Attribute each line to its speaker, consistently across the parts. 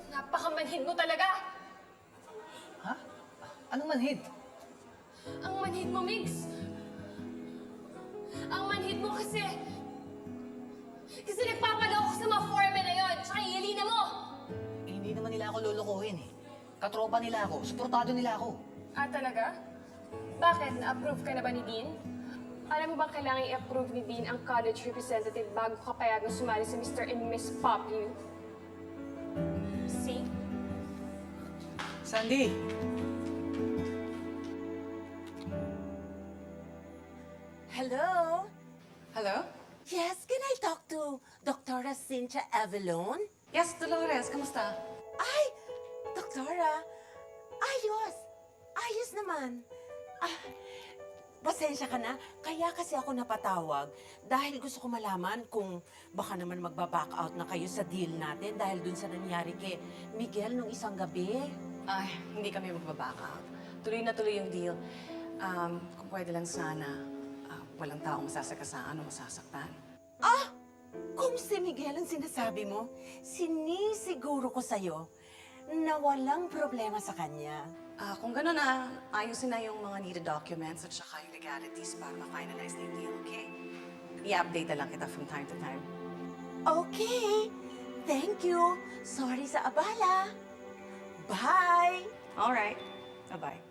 Speaker 1: Napakamanhid mo talaga!
Speaker 2: Ha? Anong manhid?
Speaker 1: Ang manhid mo, Migs! Ang manhid mo kasi... Kasi nagpapaloko sa mga foreman na yon, tsaka iilina mo!
Speaker 2: Eh, hindi naman nila ako lolokohin eh. Katropa nila ako, suportado nila ako.
Speaker 1: Ah, talaga? Bakit? Na-approve ka na ba ni Dean? Alam mo bang kailangan i-approve ni Dean ang college representative bago ka payagang sumali sa Mr. and Miss Pop You? See?
Speaker 2: Sandy!
Speaker 3: Hello?
Speaker 4: Hello?
Speaker 3: Yes, can I talk to Dr. Cynthia Avalon?
Speaker 4: Yes, Dolores. Kamusta?
Speaker 3: Ay, Doktora, ayos. Ayos naman. Pasensya ka na. Kaya kasi ako napatawag dahil gusto ko malaman kung baka naman magbaback out na kayo sa deal natin dahil dun sa nangyari kay Miguel nung isang gabi.
Speaker 4: Ay, hindi kami magbaback out. Tuloy na tuloy yung deal. Kung pwede lang sana, walang taong masasakasaan o masasaktan.
Speaker 3: Kung si Miguel ang sinasabi mo, sinisiguro ko sa'yo na walang problema sa kanya.
Speaker 4: Kung gano'n ayusin na yung mga needed documents at saka yung legalities para ma-finalize na yung deal, okay? I-update na lang kita from time to time.
Speaker 3: Okay. Thank you. Sorry sa abala. Bye.
Speaker 4: Alright. Bye-bye.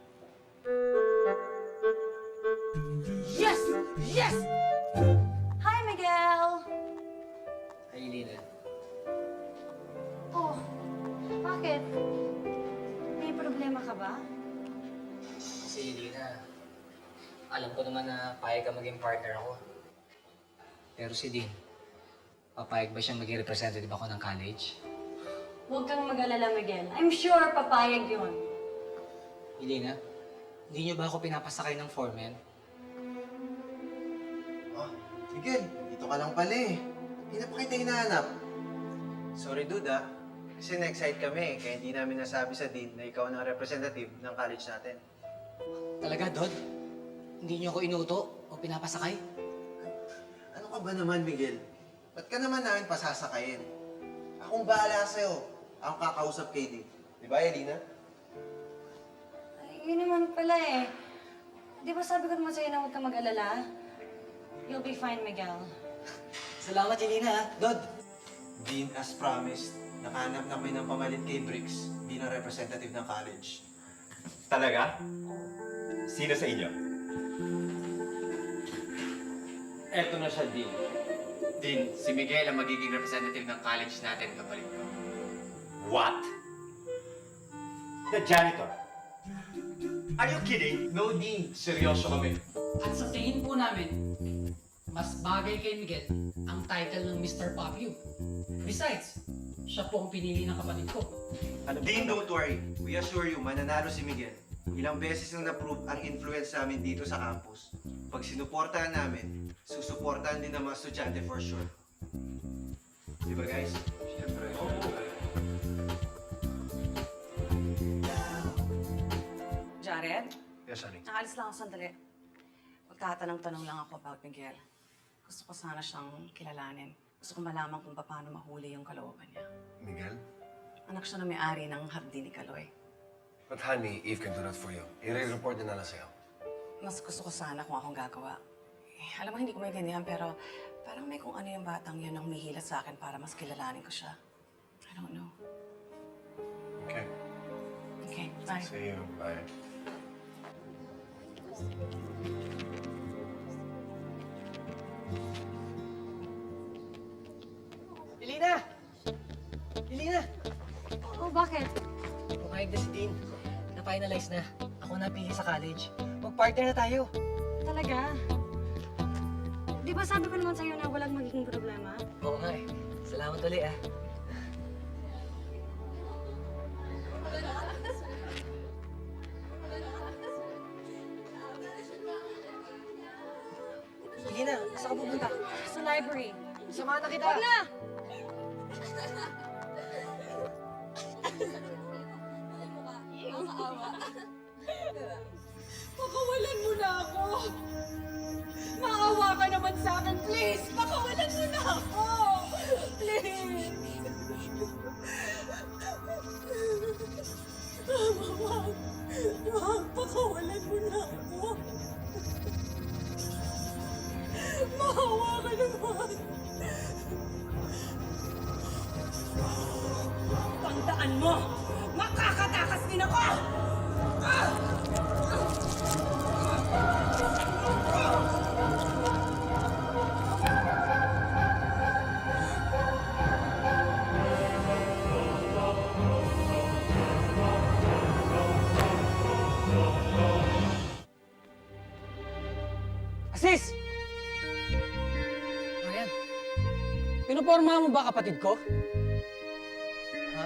Speaker 3: Yes! Yes!
Speaker 4: Hi, Miguel!
Speaker 2: Ay, Lina.
Speaker 5: Oh, bakit? May problema ka ba?
Speaker 2: Kasi Lina, alam ko naman na payag ka maging partner ako. Pero si Dean, papayag ba siyang maging representative ako ng college?
Speaker 5: Huwag kang mag-alala, Miguel. I'm sure papayag yun.
Speaker 2: Lina, hindi niyo ba ako pinapasakay ng foreman?
Speaker 6: Oh, Miguel, dito ka lang pala eh. Hindi na pa kita hinahanap. Sorry, dude ah. Kasi na-excite kami kaya hindi namin nasabi sa Dean na ikaw ang representative ng college natin.
Speaker 2: Talaga, Dod? Hindi niyo ako inuto o pinapasakay?
Speaker 6: Ano ka ba naman, Miguel? Ba't ka naman namin pasasakayin? Akong bahala sa'yo. Akong kakausap kay Dean. Di ba, Elina?
Speaker 5: Ay, yun naman pala eh. Di ba sabi ko naman sa'yo na huwag kang mag-alala? You'll be fine, Miguel.
Speaker 2: Salamat, Elina, ha? Dod!
Speaker 6: Dean, as promised, nakahanap na kami ng pamalit kay Briggs bilang representative ng college.
Speaker 7: Talaga? Sino sa inyo? Eto na siya, Dean.
Speaker 8: Dean, si Miguel ang magiging representative ng college natin kapalit ko.
Speaker 7: What? The janitor? Are you kidding?
Speaker 8: No, Dean. Seryoso kami.
Speaker 9: At sa tingin po namin, mas bagay kay Miguel ang title ng Mr. Pop You. Besides, siya po ang pinili ng kapatid ko.
Speaker 6: Dean, don't worry. We assure you, mananalo si Miguel. Ilang beses nang na-prove ang influence namin dito sa campus. Pag sinuportahan namin, susuportahan din ng mga estudyante for sure. Di ba, guys? Siyempre.
Speaker 4: Jared?
Speaker 6: Yes, honey.
Speaker 4: Nakalis lang ako sandali. Magtatanong-tanong lang ako about Miguel. Gusto ko sana siyang kilalanin. Gusto ko malaman kung paano mahuli yung kalooban niya.
Speaker 10: Miguel?
Speaker 4: Anak siya na may-ari ng hardin ni Kaloy.
Speaker 10: But honey, Eve can do that for you. I-report din na lang sa'yo.
Speaker 4: Mas gusto ko sana kung akong gagawa. Alam mo, hindi ko maintindihan, pero parang may kung ano yung batang yun ang humihila sa akin para mas kilalanin ko siya. I don't know.
Speaker 10: Okay.
Speaker 4: Okay, bye.
Speaker 10: See you. Bye.
Speaker 2: Elina! Elina!
Speaker 5: Oh, bakit?
Speaker 2: Pumayag na si Dean. Na-finalize na. Ako napili sa college. Mag-partner na tayo.
Speaker 5: Talaga? Di ba sabi ko naman sa'yo na walang magiging problema?
Speaker 2: Oo nga eh. Salamat ulit ah. Elina, saan ka pupunta?
Speaker 5: Sa library.
Speaker 2: Samahan na kita!
Speaker 5: Huwag na!
Speaker 3: Pakawalan mo na ako. Maawa sa akin, please! Pakawalan mo na ako! Please! Mama, wag, pakawalan mo na ako. Maawa ka naman. Tandaan mo, makakatakas din ako!
Speaker 9: Asis! Ayan. Pinuporma mo ba kapatid ko? Ha?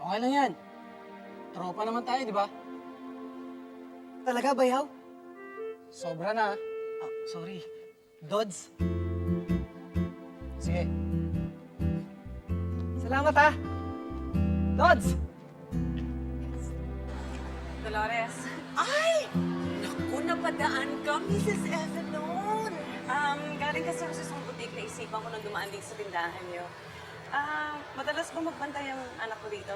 Speaker 9: Okay lang yan. Tropa naman tayo, di ba? Talaga, bayaw? Sobra na. Ah, sorry. Dods. Sige. Salamat ha. Dods!
Speaker 4: Dolores.
Speaker 3: Ay! Naku, napadaan ka, Mrs. Evelyn.
Speaker 4: Galing kasi ako sa isang butik na isipan ko nang dumaan dito sa tindahan niyo. Madalas ba magbantay ang anak ko dito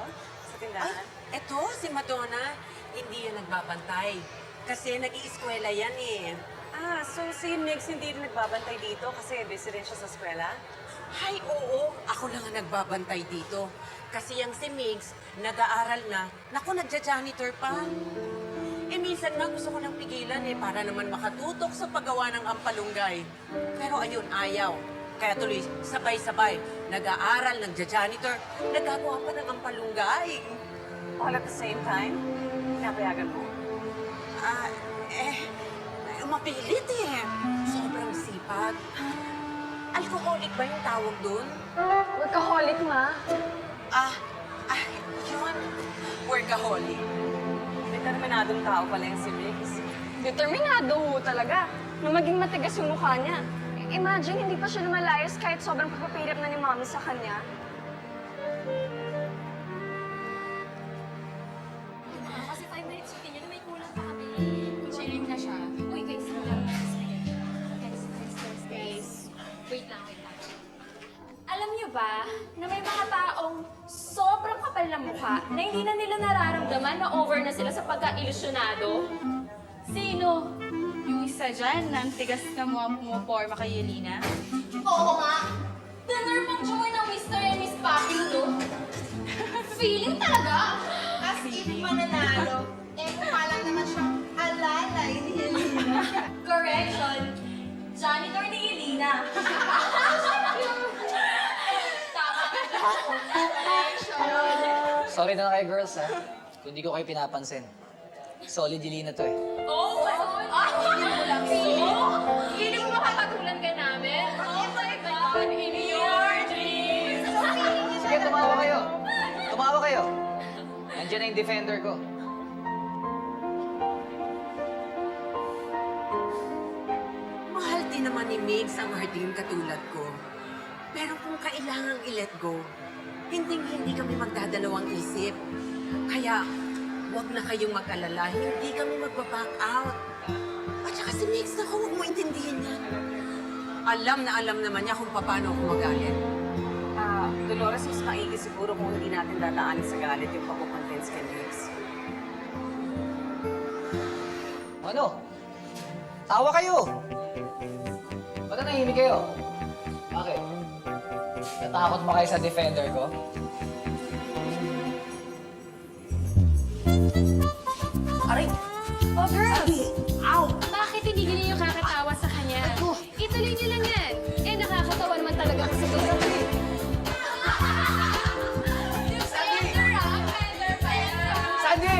Speaker 4: sa tindahan?
Speaker 3: Eto, si Madonna, hindi yan nagbabantay. Kasi nag-iiskwela yan eh.
Speaker 4: So si Mix hindi rin nagbabantay dito kasi busy rin siya sa eskwela?
Speaker 3: Ay, oo. Ako lang ang nagbabantay dito. Kasi yung si Migs, nag-aaral na. Naku, nagja-janitor pa. Eh, minsan nga gusto ko nang pigilan eh, para naman makatutok sa paggawa ng ampalunggay. Pero ayun, ayaw. Kaya tuloy, sabay-sabay. Nag-aaral, nagja-janitor, nagagawa pa ng ampalunggay.
Speaker 4: All at the same time? Pinapayagan mo?
Speaker 3: Mapilit eh. Sobrang sipag. Alcoholic ba yung tawag dun?
Speaker 1: Workaholic, ma.
Speaker 3: Yun. Workaholic.
Speaker 4: Determinadong tao pala yung si Mix.
Speaker 1: Determinado ho talaga na maging matigas yung mukha niya. Imagine, hindi pa siya lumalayas kahit sobrang pagpapirap na ni Mami sa kanya.
Speaker 11: Kasi 5 minutes yung na may kulang pa kami. Chilling na siya. Uy, guys, guys. Wait lang. Alam niyo ba na may mga taong sobrang kapal na mukha na hindi na nila nararamdaman na over na sila sa pagka-ilusyonado? Sino? Yung isa dyan na ang tigas na mga pumuporma kay Yelena? Oo nga. Dinner pang join ng Mr. and Miss Papi, no? Feeling talaga.
Speaker 12: As if mananalo, mukha lang naman siyang alalay ni Yelena.
Speaker 11: Correction. Janitor ni Yelena. Tama ka dyan. Correction.
Speaker 2: Sorry na kayo, girls, ha? Kung di ko kayo pinapansin. Solid Yelena to, eh.
Speaker 11: Oh! Feeling mo makapatulan ka namin? Oh my God! In your dreams!
Speaker 2: Sige, tumawa kayo. Tumawa kayo. Nandiyan na yung defender ko.
Speaker 3: Mahal din naman ni Migs ang hardin katulad ko. Pero kung kailangang i-let go, hindi kami magdadalawang isip. Kaya, huwag na kayong mag-alala, hindi kami magbaback out. At saka si Migs, naku, huwag mo intindihin yan. Alam naman niya kung paano ako magalit.
Speaker 4: Dolores, mas maigi siguro kung hindi natin dadaanin sa galit yung pagkukonvince kay Mix.
Speaker 2: Ano? Tawa kayo! Ba't nahihimik kayo? Bakit? Natakot ba kayo sa defender ko?
Speaker 3: Aray!
Speaker 1: Oh, girls!
Speaker 3: Ow!
Speaker 1: Bakit hindi ganyan yung kakatawa sa kanya? Ituloy niyo lang yan. Eh, nakakatawa naman talaga kasi doon.
Speaker 2: Sandy!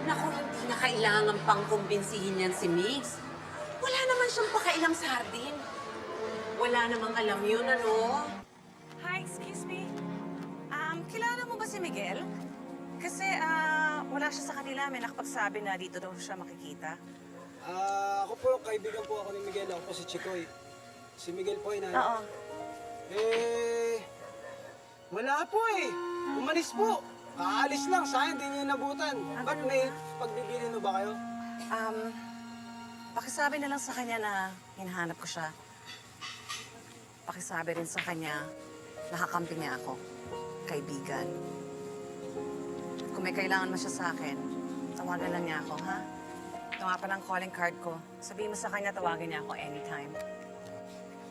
Speaker 3: Naku, hindi na kailangan pang kumbinsihin yan si Migs. Wala naman siyang pakailang sa hardin. Wala namang alam yun, ano?
Speaker 4: Hi, excuse me. Kilala mo ba si Miguel? Kasi, wala siya sa kanila. May nakapagsabi na dito daw siya makikita.
Speaker 10: Ako po
Speaker 13: kaibigan po ako ni Miguel. Ako po si Chikoy. Si Miguel po ay
Speaker 5: Oo.
Speaker 13: Wala po eh. Umalis po. Aalis lang. Sayang, di niyo inabutan. Ba't may pagbibili no ba kayo?
Speaker 4: Pakisabi na lang sa kanya na hinahanap ko siya. Pakisabi rin sa kanya, nakakampi niya ako. Kaibigan. Kung may kailangan mo siya sa akin, tawagan lang niya ako, ha? Ito nga pa ng calling card ko. Sabihin mo sa kanya, tawagin niya ako anytime.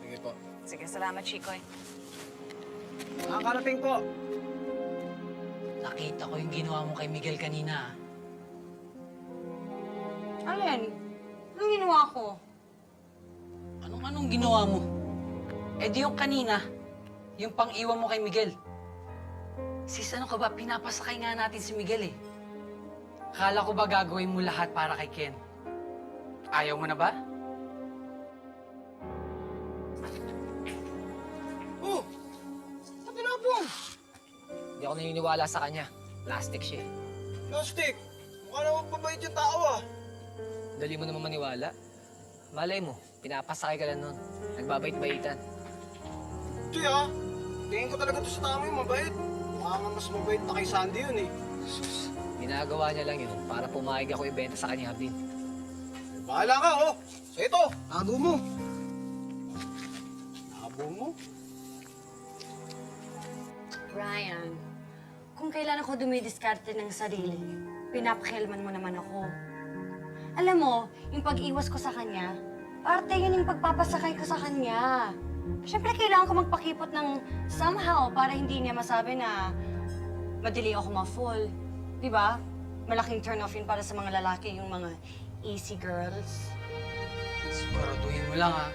Speaker 10: Sige po.
Speaker 4: Sige, salamat, Chikoy.
Speaker 13: Karating po.
Speaker 9: Nakita ko yung ginawa mo kay Miguel kanina.
Speaker 5: Alin? Anong ginawa ko?
Speaker 9: Anong ginawa mo? Eh di yung kanina, yung pang-iwan mo kay Miguel. Sis, ano ka ba? Pinapasakay nga natin si Miguel eh. Kala ko ba gagawin mo lahat para kay Ken? Ayaw mo na ba?
Speaker 13: Oh! Sabi na po!
Speaker 2: Hindi ako naniniwala sa kanya. Plastic siya eh.
Speaker 13: Plastic! Mukha naman pabait yung tao ah.
Speaker 2: Dali mo naman maniwala. Malay mo, pinapasakay ka lang nun. Nagbabait-baitan.
Speaker 13: Ito ah. Tingin ko talaga to sa tao yung mabait. Mukha nga mas mabait na kay Sandy yun eh.
Speaker 2: Sus, ginagawa niya lang yun para pumayag ako ibenta sa kanya, Hardin.
Speaker 13: Bahala ka oh! So ito, tago mo. Tago mo?
Speaker 5: Ryan, kung kailan ako dumidiskarte ng sarili, pinapakilman mo naman ako. Alam mo, yung pag-iwas ko sa kanya, parte yun yung pagpapasakay ko sa kanya. Siyempre, kailangan ko magpakipot ng somehow para hindi niya masabi na madali ako ma-fall. Di ba? Malaking turn-off yun para sa mga lalaki, yung mga easy girls.
Speaker 9: Siguraduhin mo lang ha.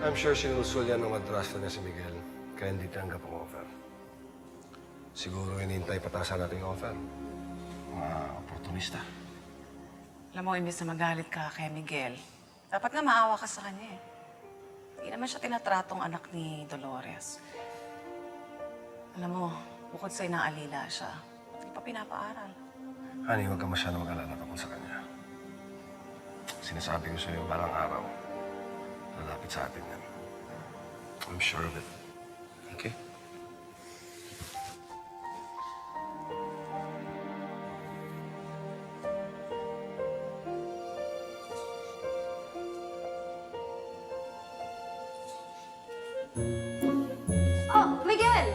Speaker 10: I'm sure sinusul yan ng madrasta niya si Miguel. Kaya hindi tanggap ang offer. Siguro hinihintay patasan natin yung offer. Mga oportunista.
Speaker 4: Alam mo, imbes na magalit ka kay Miguel, dapat nga maawa ka sa kanya eh. Hindi naman siya tinatratong anak ni Dolores. Alam mo, bukod sa inaalila siya, hindi pa pinapaaral.
Speaker 10: Honey, huwag ka masyado mag-alala tungkol sa kanya. Sinasabi ko sa'yo, balang araw, lalapit sa atin yan. I'm sure of it. Okay?
Speaker 5: Oh, Miguel!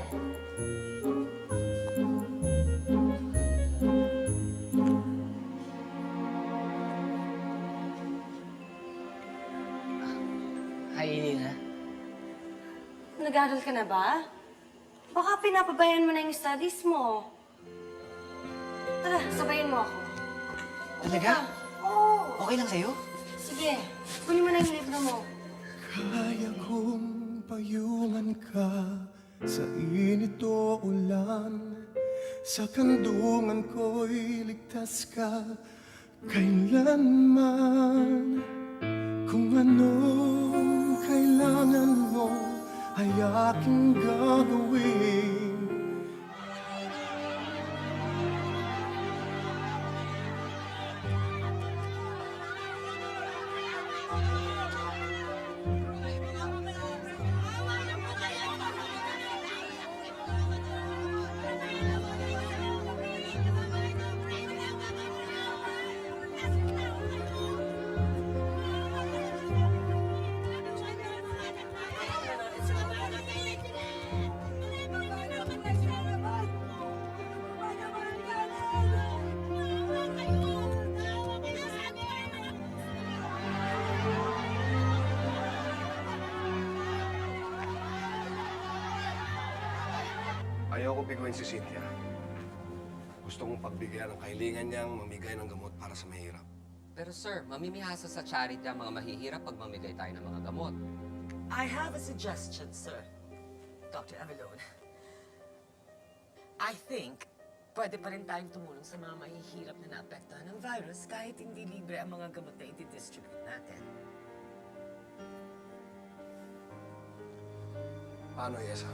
Speaker 2: Hi, Elena.
Speaker 5: Nag-aaral ka na ba? Baka pinapabayan mo na yung studies mo. Tara, sabayin mo ako.
Speaker 2: Talaga?
Speaker 5: Oo.
Speaker 2: Okay lang sa'yo?
Speaker 5: Sige, kunin mo na yung libro mo.
Speaker 14: Kaya kong payungan ka sa init o ulan. Sa kandungan ko'y ligtas ka kailanman. Kung anong kailangan mo ay aking gagawin.
Speaker 10: Ayaw ko biguin si Cynthia. Gusto kong pagbigyan ng kahilingan niyang mamigay ng gamot para sa mahirap.
Speaker 15: Pero sir, mamimihasa sa charity ang mga mahihirap pag mamigay tayo ng mga gamot.
Speaker 3: I have a suggestion, sir. Dr. Avalon. I think pwede pa rin tayong tumulong sa mga mahihirap na naapektuhan ng virus kahit hindi libre ang mga gamot na i-distribute natin.
Speaker 10: Paano, Yesa?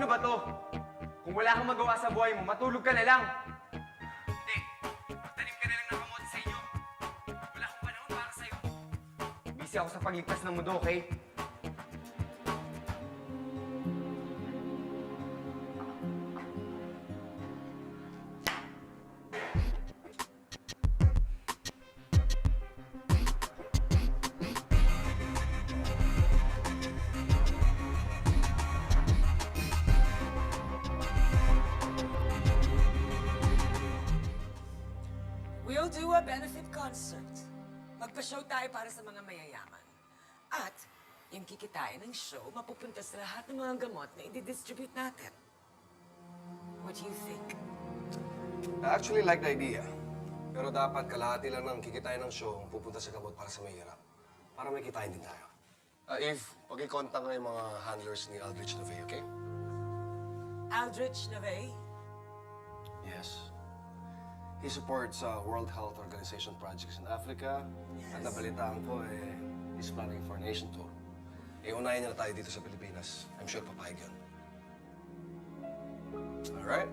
Speaker 16: Sino ba to? Kung wala kang magawa sa buhay mo, matulog ka na lang. Hindi. Magtanim ka na lang ng kamote sa inyo. Wala akong panahon para sa'yo. Busy ako sa pagligtas ng mundo, okay?
Speaker 3: We'll do a benefit concert. Magpa-show tayo para sa mga mayayaman. At yung kikitain ng show, mapupunta sa lahat ng mga gamot na i-distribute natin. What do you think?
Speaker 10: I actually like the idea. Pero dapat kalahati lang ng kikitain ng show ang pupunta sa gamot para sa mahirap. Para may kitain din tayo. Eve, pag-i-contact nga yung mga handlers ni Aldrich Navey, okay?
Speaker 3: Aldrich Navey?
Speaker 10: Yes. He supports World Health Organization projects in Africa. Yes. At nabalitaan ko, he's planning for a nation tour. Unahin niya na tayo dito sa Pilipinas. I'm sure papayag yun. Alright?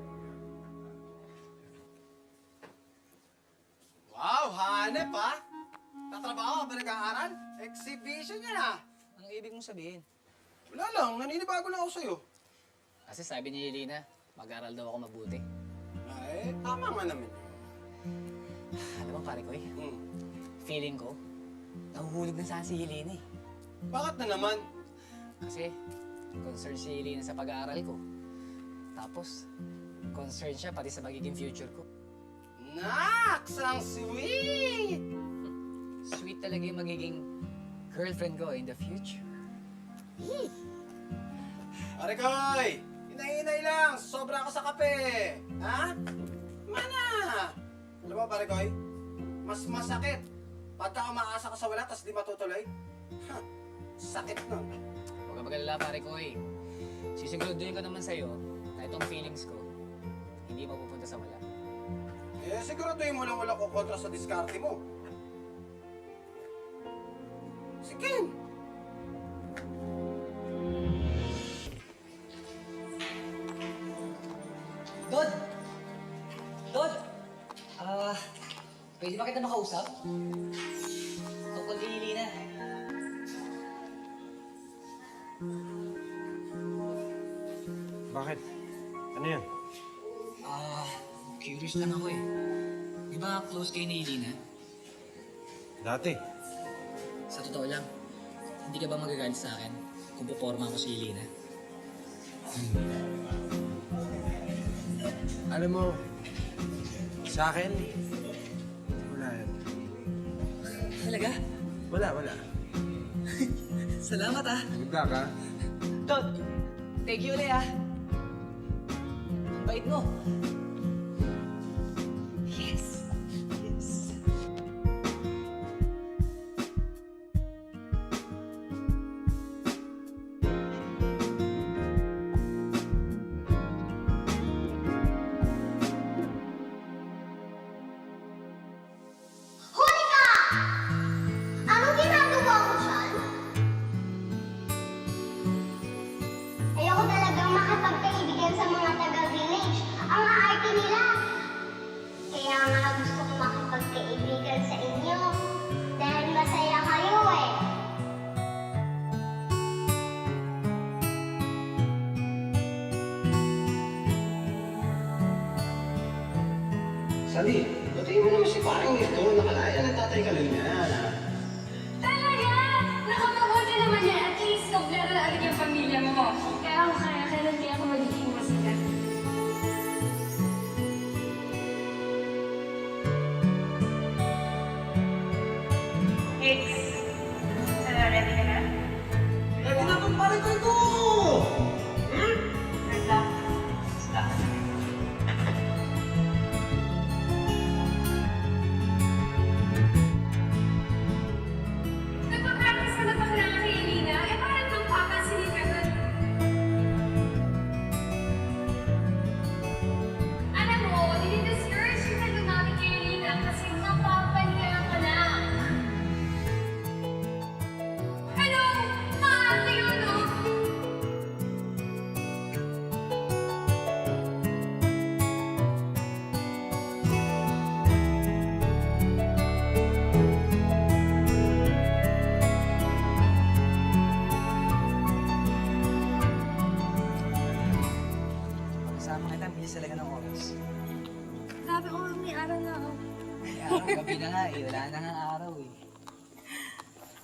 Speaker 13: Wow, hanep ha? Tatrabaho ka ba nag-aaral? Exhibition yan ha?
Speaker 2: Anong ibig mong sabihin?
Speaker 13: Wala lang, naninibago lang ako sa'yo.
Speaker 2: Kasi sabi ni Yelena, mag-aral daw ako mabuti.
Speaker 13: Ay, tama nga naman.
Speaker 2: Alam mo, pare ko feeling ko, nahuhulog na saan si Yelena eh.
Speaker 13: Bakit na naman?
Speaker 2: Kasi, concerned si Yelena sa pag-aaral ko. Tapos, concerned siya pati sa magiging future ko.
Speaker 13: Naks! Ang sweet!
Speaker 2: Sweet talaga yung magiging girlfriend ko in the future.
Speaker 13: Pare Koy! Hinay-hinay lang! Sobra ako sa kape! Ha? Mana! Alam mo, pare Koy, mas masakit pagka umaasa ka sa wala tas di matutuloy. Ha, sakit nun.
Speaker 2: Huwag ka mag-alala, pare ko Sisiguraduhin ko naman sa'yo na itong feelings ko hindi mapupunta sa wala.
Speaker 13: Siguraduhin mo lang wala ko kontra sa diskarte mo. Sige!
Speaker 2: Dod! Dod! Pwede ba kita makausap? Tungkol kay Yelena.
Speaker 6: Bakit? Ano yun?
Speaker 2: Curious lang ako Di ba close kayo ni Yelena?
Speaker 6: Dati.
Speaker 2: Sa totoo lang, hindi ka ba magagalit sa akin kung puporma ko si Yelena?
Speaker 6: Alam mo, sa akin, wala yan.
Speaker 2: Talaga?
Speaker 6: Wala.
Speaker 2: Salamat
Speaker 6: Magda ka?
Speaker 2: Dod! Thank you ulit Ang bait mo. Yes! Yes!
Speaker 17: Huli ka! Anong ginagawa mo dyan? Ayoko talagang makapagkaibigan sa mga taga-village. Ang aarte nila. Kaya nga gusto kong makipagkaibigan sa inyo. Dahil masaya kayo
Speaker 13: Sali, batiin mo naman si parang ito. Nakalaya ng tatay ka lang yan.
Speaker 11: Talaga? Nakamabuti naman yan. At least, kompleto na agad yung pamilya mo. Kaya ako kaya hindi ako magiging masaya. Ready ka na?
Speaker 13: Ready na itong pare ko!
Speaker 11: Nagpa-practice ka na ba kailangan kay Yelena? Parang bang papansinin ka doon? Alam mo, dinidiscourage kita lumapit kay Yelena kasi napapahiya ka na.
Speaker 2: Gabi na nga eh. Wala na nga araw eh.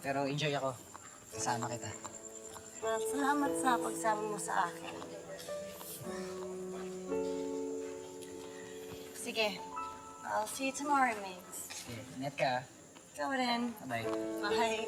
Speaker 2: Pero enjoy ako. Kasama kita.
Speaker 5: Well, salamat sa pagsama mo sa akin. Sige. I'll see you tomorrow, Migs.
Speaker 2: Sige, ingat ka.
Speaker 5: Ikaw rin.
Speaker 2: Bye.
Speaker 5: Bye.